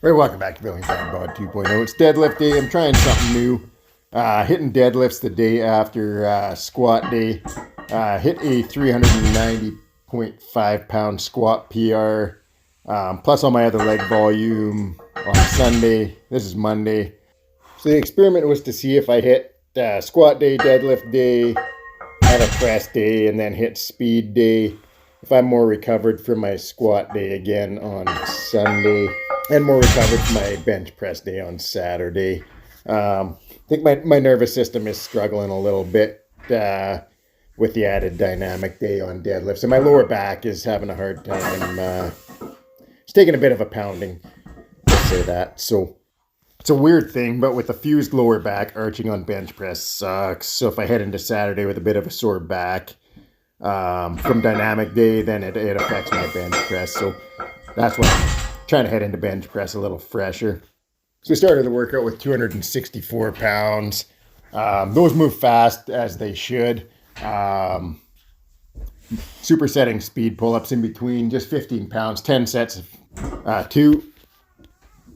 Right, welcome back to Building Time Bod 2.0. It's deadlift day. I'm trying something new. Hitting deadlifts the day after squat day. Hit a 390.5 pound squat PR. Plus all my other leg volume on Sunday. This is Monday. So the experiment was to see if I hit squat day, deadlift day, have a press day, and then hit speed day. If I'm more recovered from my squat day again on Sunday. And more recovered from my bench press day on Saturday. I think my nervous system is struggling a little bit with the added dynamic day on deadlifts. And my lower back is having a hard time. It's taking a bit of a pounding, let's say that. So it's a weird thing, but with a fused lower back, arching on bench press sucks. So if I head into Saturday with a bit of a sore back from dynamic day, then it affects my bench press. So that's what I'm trying to head into bench press a little fresher. So we started the workout with 264 pounds. Those move fast as they should. Supersetting speed pull-ups in between, just 15 pounds, 10 sets of 2.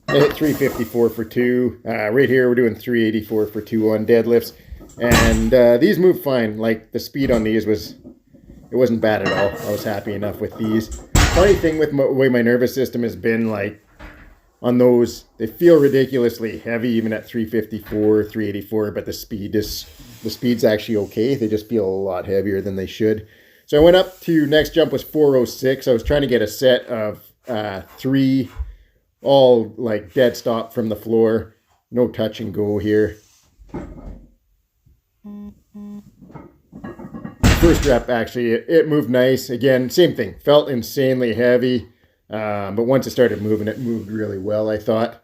I hit 354 for 2. Right here we're doing 384 for 2 on deadlifts. And these move fine. Like the speed on these wasn't bad at all. I was happy enough with these. Funny thing with the way my nervous system has been, like on those, they feel ridiculously heavy even at 354, 384, but the speed's actually okay. They just feel a lot heavier than they should. So I went up to, next jump was 406. I was trying to get a set of 3, all like dead stop from the floor. No touch and go here. First rep, actually, it moved nice. Again, same thing. Felt insanely heavy. But once it started moving, it moved really well, I thought.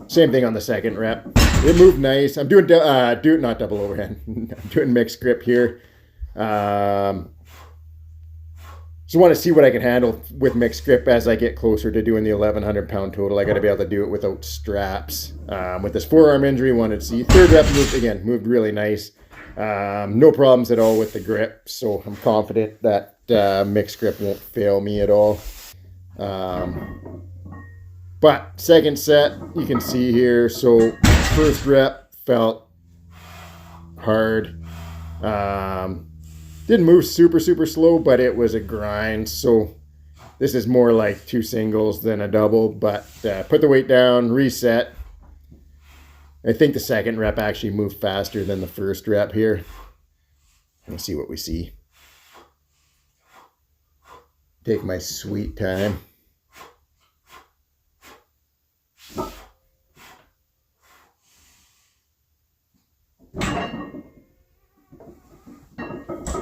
Same thing on the second rep. It moved nice. I'm doing not double overhead. I'm doing mixed grip here. Just want to see what I can handle with mixed grip as I get closer to doing the 1,100 pound total. I got to be able to do it without straps. With this forearm injury, wanted to see. Third rep moved really nice. No problems at all with the grip, so I'm confident that mixed grip won't fail me at all. But second set, you can see here. So first rep felt hard. Didn't move super slow, but it was a grind. So this is more like 2 singles than a double, but put the weight down, reset. I think the second rep actually moved faster than the first rep here. Let's see what we see. Take my sweet time.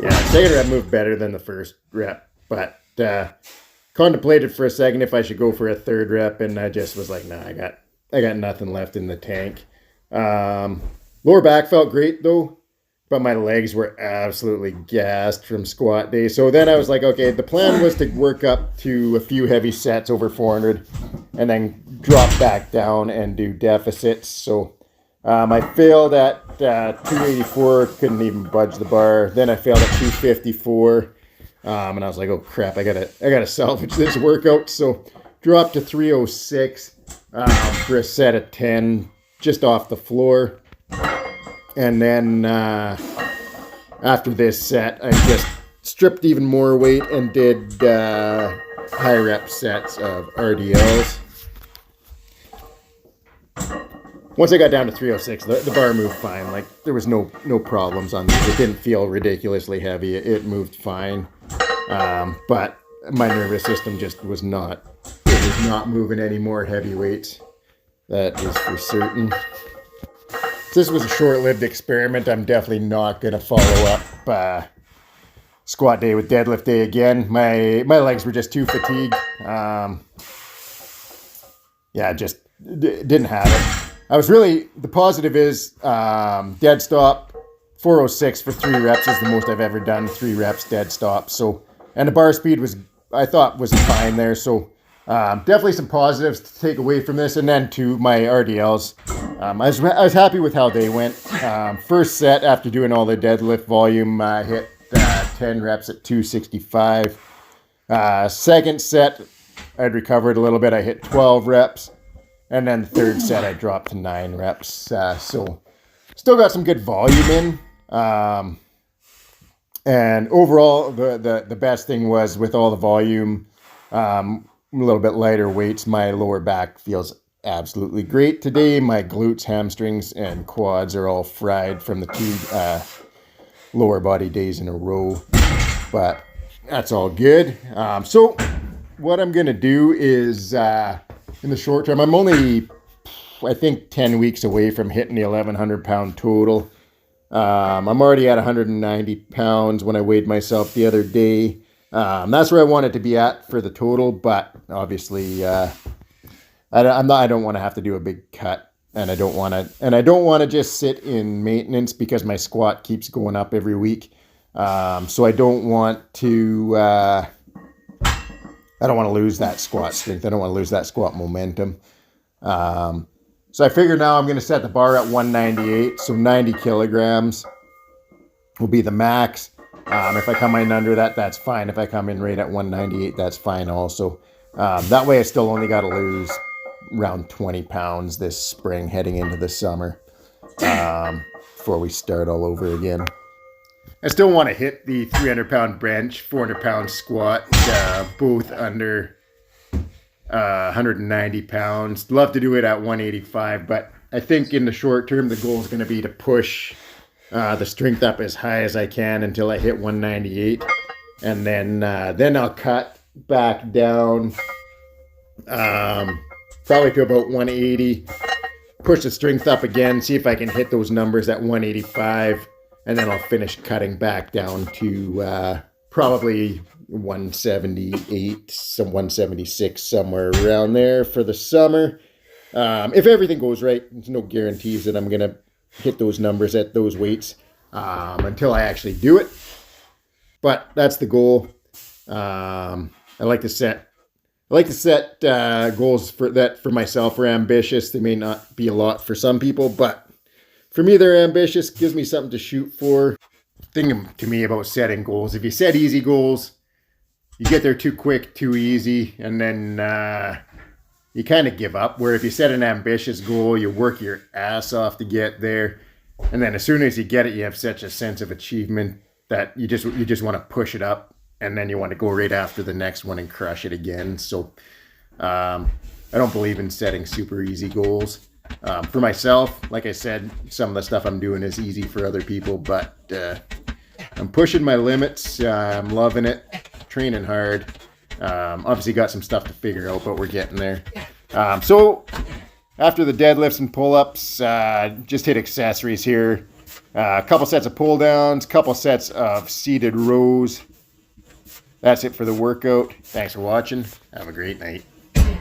Yeah, second rep moved better than the first rep, but contemplated for a second if I should go for a third rep, and I just was like, nah, I got nothing left in the tank. Lower back felt great though, but my legs were absolutely gassed from squat day. So then I was like, okay, the plan was to work up to a few heavy sets over 400 and then drop back down and do deficits. So I failed at 284, couldn't even budge the bar. Then I failed at 254, and I was like, oh crap, I gotta salvage this workout. So dropped to 306 for a set of 10, just off the floor. And then after this set, I just stripped even more weight and did high rep sets of RDLs. Once I got down to 306, the bar moved fine. Like there was no problems on these. It didn't feel ridiculously heavy. It moved fine. But my nervous system just was not moving any more heavy weights. That is for certain. This was a short-lived experiment. I'm definitely not going to follow up squat day with deadlift day again. My legs were just too fatigued. Yeah, just didn't have it. I was really, the positive is dead stop, 406 for 3 reps is the most I've ever done, 3 reps dead stop. So, and the bar speed I thought was fine there. So definitely some positives to take away from this. And then to my RDLs, I was happy with how they went. First set after doing all the deadlift volume, I hit 10 reps at 265. Second set, I'd recovered a little bit. I hit 12 reps. And then the third set, I dropped to 9 reps. So still got some good volume in. And overall, the best thing was with all the volume, a little bit lighter weights, my lower back feels absolutely great today. My glutes, hamstrings, and quads are all fried from the 2 lower body days in a row. But that's all good. So what I'm going to do is, in the short term, I'm only, I think, 10 weeks away from hitting the 1,100 pound total. I'm already at 190 pounds when I weighed myself the other day. That's where I want it to be at for the total, but obviously, I don't want to have to do a big cut, and I don't want to just sit in maintenance because my squat keeps going up every week. So I don't want to, I don't want to lose that squat strength. I don't want to lose that squat momentum. So I figure now I'm going to set the bar at 198. So 90 kilograms will be the max. If I come in under that, that's fine. If I come in right at 198, that's fine also. That way I still only got to lose around 20 pounds this spring heading into the summer before we start all over again. I still want to hit the 300 pound bench, 400 pound squat, both under 190 pounds. Love to do it at 185, but I think in the short term, the goal is going to be to push the strength up as high as I can until I hit 198. And then I'll cut back down probably to about 180, push the strength up again, see if I can hit those numbers at 185. And then I'll finish cutting back down to probably 178, some 176, somewhere around there for the summer. If everything goes right, there's no guarantees that I'm going to hit those numbers at those weights until I actually do it. But that's the goal. I like to set goals for myself are ambitious. They may not be a lot for some people, but for me, they're ambitious. Gives me something to shoot for. Thing to me about setting goals. If you set easy goals, you get there too quick, too easy, and then you kind of give up. Where if you set an ambitious goal, you work your ass off to get there, and then as soon as you get it, you have such a sense of achievement that you just want to push it up, and then you want to go right after the next one and crush it again. So I don't believe in setting super easy goals. For myself, like I said, some of the stuff I'm doing is easy for other people, but I'm pushing my limits. I'm loving it, training hard. Obviously got some stuff to figure out, but we're getting there. So after the deadlifts and pull-ups, just hit accessories here. A couple sets of pull-downs, couple sets of seated rows. That's it for the workout. Thanks for watching. Have a great night.